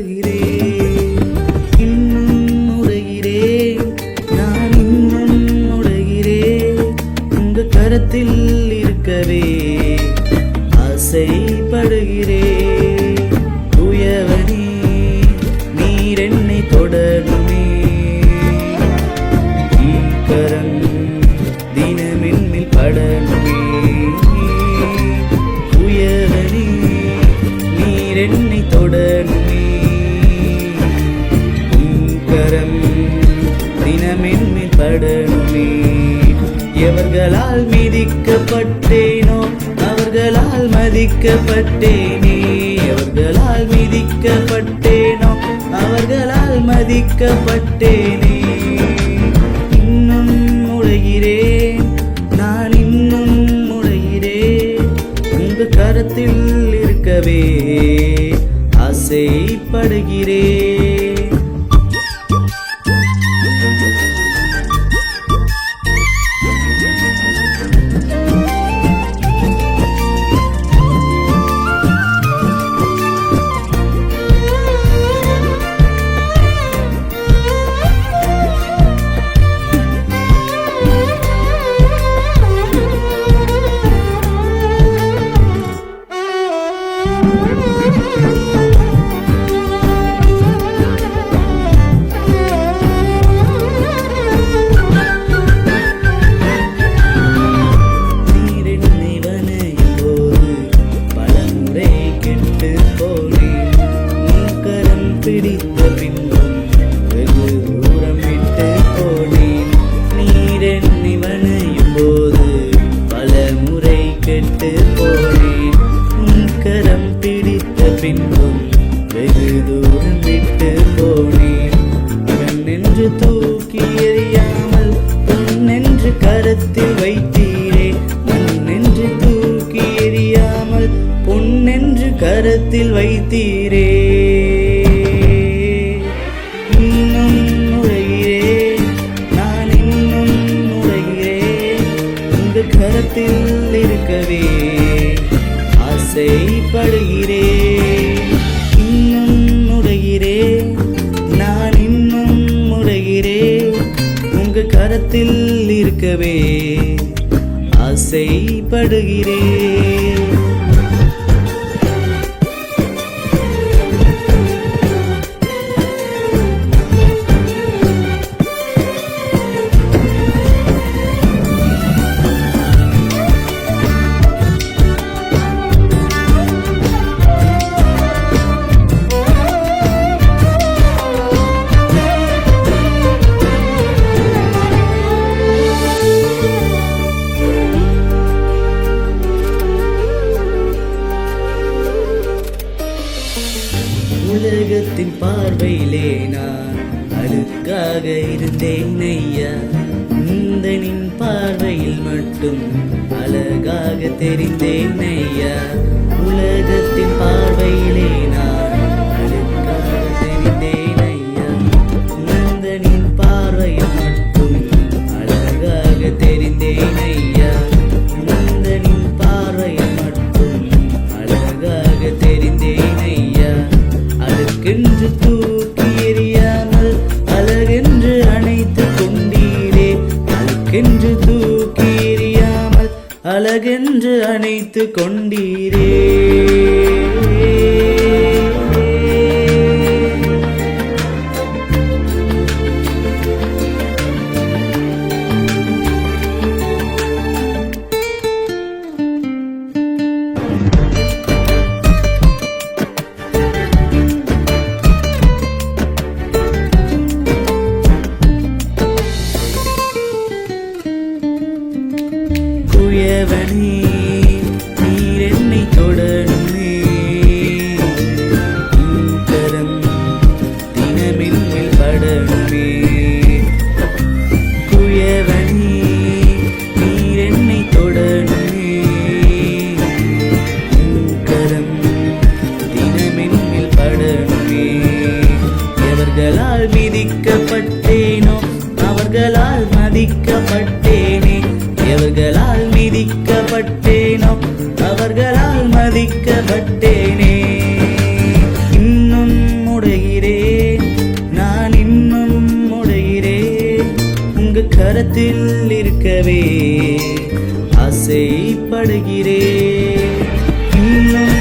ஆசைப்படுகிறேன். இன்னும் உடைகிறேன், நான் இன்னும் உடைகிறேன். உங்க கரத்தில் இருக்கவே ஆசைப்படுகிறேன். தூயவனே, நீர் என்னை தொடருமே. கரம் தினமென்னில் படணுமே. தூயவனே, நீர் என்னை தொடருமே. கரம் தினமென்னில் படணுமே. எவர்களால் மிதிக்கப்பட்டேனோ அவர்களால் மதிக்கப்பட்டேனே. எவர்களால் மிதிக்கப்பட்டேனோ அவர்களால் மதிக்கப்பட்டேனே. இன்னும் உடைகிறேன், நான் இன்னும் உடைகிறேன். உங்க கரத்தில் இருக்கவே ஆசைப்படுகிறேன். பிடித்த பின்பும் வெகு தூரம் விட்டு போனேன். நீர் என்னை வணையும் போது பல முறை கெட்டு போனேன். கரம் பிடித்த பின்பும் வெகு தூரம் விட்டு போனேன். கண்ணென்று தூக்கி எறியாமல் பொன்னென்று கரத்தில் வைத்தீரே. மண்ணென்று தூக்கி எறியாமல் பொன்னென்று கரத்தில் வைத்தீரே. கரத்தில் இருக்கவே ஆசைப்படுகிறேன். இன்னும் உடைகிறேன், நான் இன்னும் உடைகிறேன். உங்க கரத்தில் இருக்கவே ஆசைப்படுகிறேன். உலகத்தின் பார்வையிலே நான் அழுக்காக இருந்தேன் ஐயா. உந்தனின் பார்வையில் மட்டும் அழகாக தெரிந்தேன் ஐயா. உலகத்தின் பார்வையிலே நான் அழுக்காக தெரிந்தேன் ஐயா. உந்தனின் பார்வையில் மட்டும் அழகாக தெரிந்தேன் ஐயா. உந்தனின் பார்வையில் மட்டும் அழகாக தெரிந்தேன் ஐயா. அழகென்று தூக்கி எறியாமல் அழகென்று அணைத்து கொண்டீரே. அழகென்று தூக்கி எறியாமல் அழகென்று அணைத்து கொண்டீரே. தூயவனே, நீர் என்னை தொடருமே. அலைகிறேன், நான் இன்னும் உடைகிறேன். உங்க கரத்தில் இருக்கவே ஆசைப்படுகிறேன். இன்னும்